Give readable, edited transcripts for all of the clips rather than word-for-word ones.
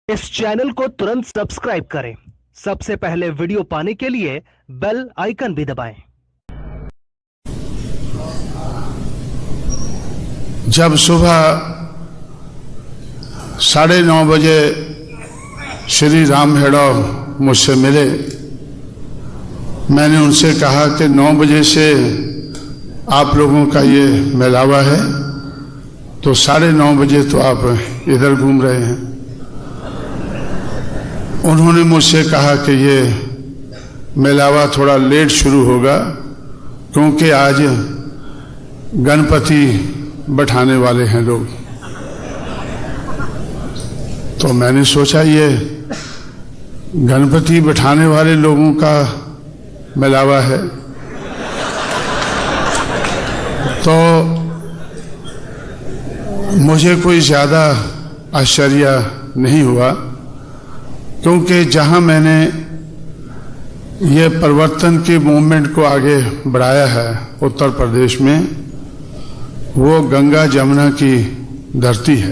इस चैनल को तुरंत सब्सक्राइब करें। सबसे पहले वीडियो पाने के लिए बेल आइकन भी दबाएं। जब सुबह 9:30 बजे श्री राम हेड़ो मुझसे मिले, मैंने उनसे कहा कि 9 बजे से आप लोगों का ये मेलावा है, तो 9:30 बजे तो आप इधर घूम रहे हैं। उन्होंने मुझसे कहा कि ये मेलावा थोड़ा लेट शुरू होगा क्योंकि आज गणपति बैठाने वाले हैं लोग। तो मैंने सोचा ये गणपति बैठाने वाले लोगों का मेलावा है, तो मुझे कोई ज़्यादा आश्चर्य नहीं हुआ, क्योंकि जहां मैंने ये परिवर्तन के मूवमेंट को आगे बढ़ाया है उत्तर प्रदेश में, वो गंगा जमुना की धरती है।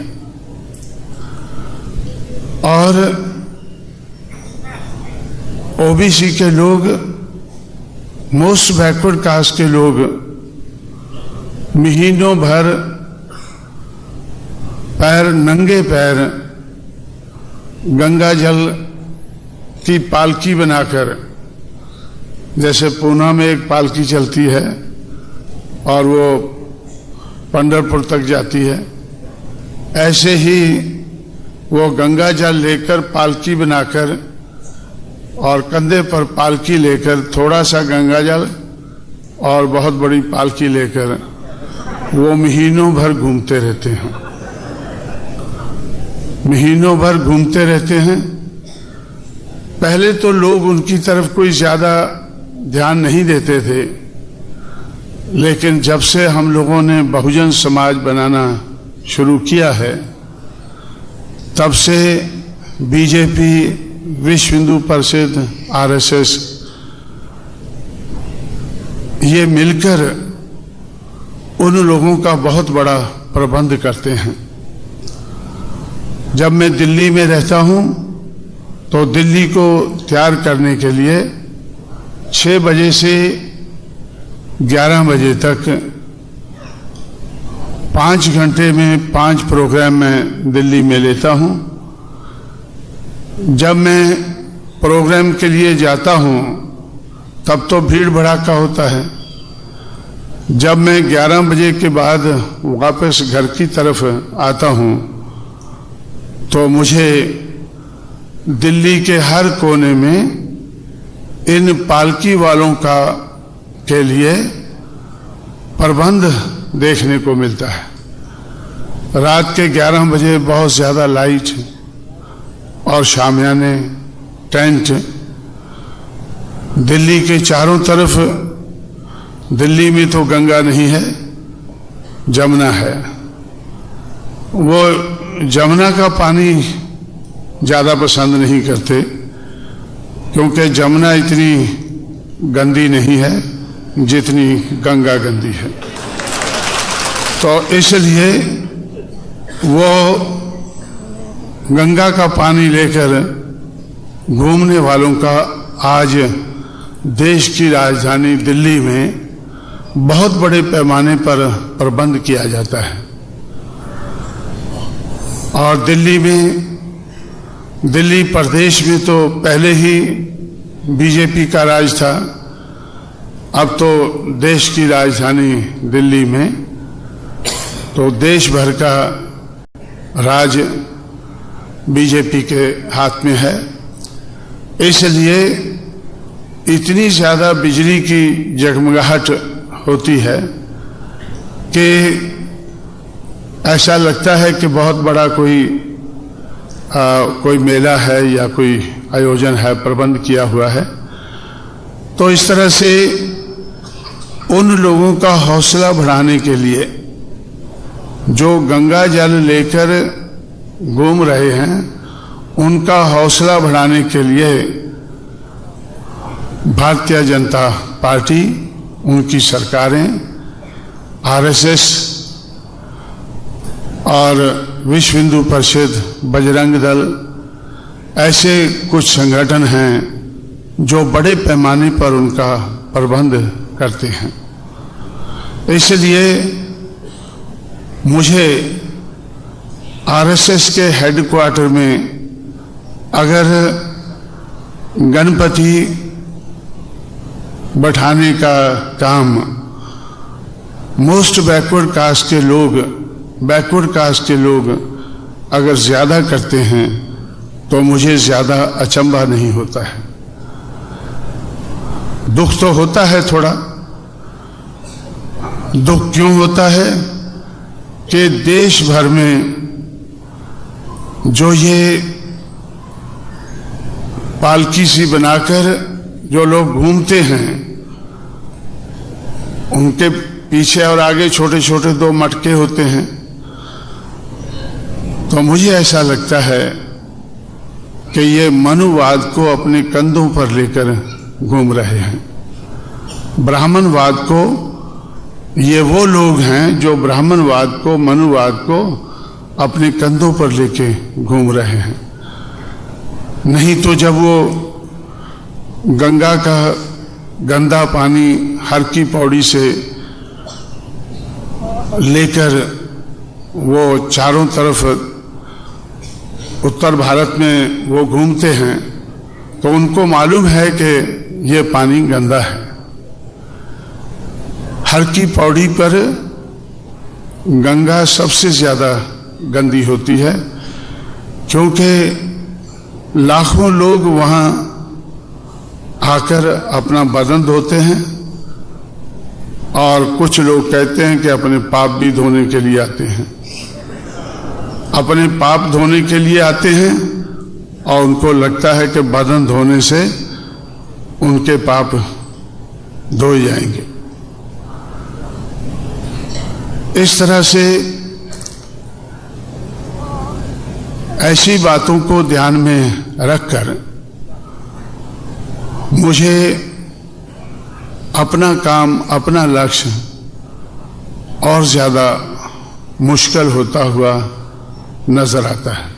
और ओबीसी के लोग, मोस्ट बैकवर्ड कास्ट के लोग महीनों भर नंगे पैर गंगा जल की पालकी बनाकर, जैसे पूना में एक पालकी चलती है और वो पंढरपुर तक जाती है, ऐसे ही वो गंगा जल लेकर पालकी बनाकर और कंधे पर पालकी लेकर, थोड़ा सा गंगा जल और बहुत बड़ी पालकी लेकर वो महीनों भर घूमते रहते हैं, महीनों भर घूमते रहते हैं। पहले तो लोग उनकी तरफ कोई ज्यादा ध्यान नहीं देते थे, लेकिन जब से हम लोगों ने बहुजन समाज बनाना शुरू किया है, तब से बीजेपी, विश्व हिंदू परिषद, आरएसएस ये मिलकर उन लोगों का बहुत बड़ा प्रबंध करते हैं। जब मैं दिल्ली में रहता हूं तो दिल्ली को तैयार करने के लिए 6 बजे से 11 बजे तक 5 घंटे में 5 प्रोग्राम मैं दिल्ली में लेता हूं। जब मैं प्रोग्राम के लिए जाता हूं तब तो भीड़ भड़ाका होता है। जब मैं 11 बजे के बाद वापस घर की तरफ आता हूं तो मुझे दिल्ली के हर कोने में इन पालकी वालों का के लिए प्रबंध देखने को मिलता है। रात के 11 बजे बहुत ज्यादा लाइट और शामियाने, टेंट दिल्ली के चारों तरफ। दिल्ली में तो गंगा नहीं है, जमुना है। वो जमुना का पानी ज्यादा पसंद नहीं करते क्योंकि जमुना इतनी गंदी नहीं है जितनी गंगा गंदी है। तो इसलिए वो गंगा का पानी लेकर घूमने वालों का आज देश की राजधानी दिल्ली में बहुत बड़े पैमाने पर प्रबंध किया जाता है। और दिल्ली प्रदेश में तो पहले ही बीजेपी का राज था, अब तो देश की राजधानी दिल्ली में तो देश भर का राज बीजेपी के हाथ में है। इसलिए इतनी ज्यादा बिजली की जगमगाहट होती है कि ऐसा लगता है कि बहुत बड़ा कोई मेला है या कोई आयोजन है, प्रबंध किया हुआ है। तो इस तरह से उन लोगों का हौसला बढ़ाने के लिए जो गंगा जल लेकर घूम रहे हैं, उनका हौसला बढ़ाने के लिए भारतीय जनता पार्टी, उनकी सरकारें, आरएसएस और विश्व हिंदू परिषद, बजरंग दल, ऐसे कुछ संगठन हैं जो बड़े पैमाने पर उनका प्रबंध करते हैं। इसलिए मुझे आरएसएस के हेडक्वार्टर में अगर गणपति बैठाने का काम मोस्ट बैकवर्ड कास्ट के लोग अगर ज्यादा करते हैं तो मुझे ज्यादा अचंभा नहीं होता है। दुख तो होता है थोड़ा। दुख क्यों होता है कि देश भर में जो ये पालकी सी बनाकर जो लोग घूमते हैं, उनके पीछे और आगे छोटे छोटे 2 मटके होते हैं। तो मुझे ऐसा लगता है कि ये मनुवाद को अपने कंधों पर लेकर घूम रहे हैं। ब्राह्मणवाद को, ये वो लोग हैं जो ब्राह्मणवाद को, मनुवाद को अपने कंधों पर लेके घूम रहे हैं। नहीं तो जब वो गंगा का गंदा पानी हर की पौड़ी से लेकर वो चारों तरफ उत्तर भारत में वो घूमते हैं, तो उनको मालूम है कि ये पानी गंदा है। हर की पौड़ी पर गंगा सबसे ज्यादा गंदी होती है, क्योंकि लाखों लोग वहां आकर अपना बदन धोते हैं और कुछ लोग कहते हैं कि अपने पाप भी धोने के लिए आते हैं। अपने पाप धोने के लिए आते हैं और उनको लगता है कि बदन धोने से उनके पाप धोए जाएंगे। इस तरह से ऐसी बातों को ध्यान में रखकर मुझे अपना काम, अपना लक्ष्य और ज्यादा मुश्किल होता हुआ नजर आता है।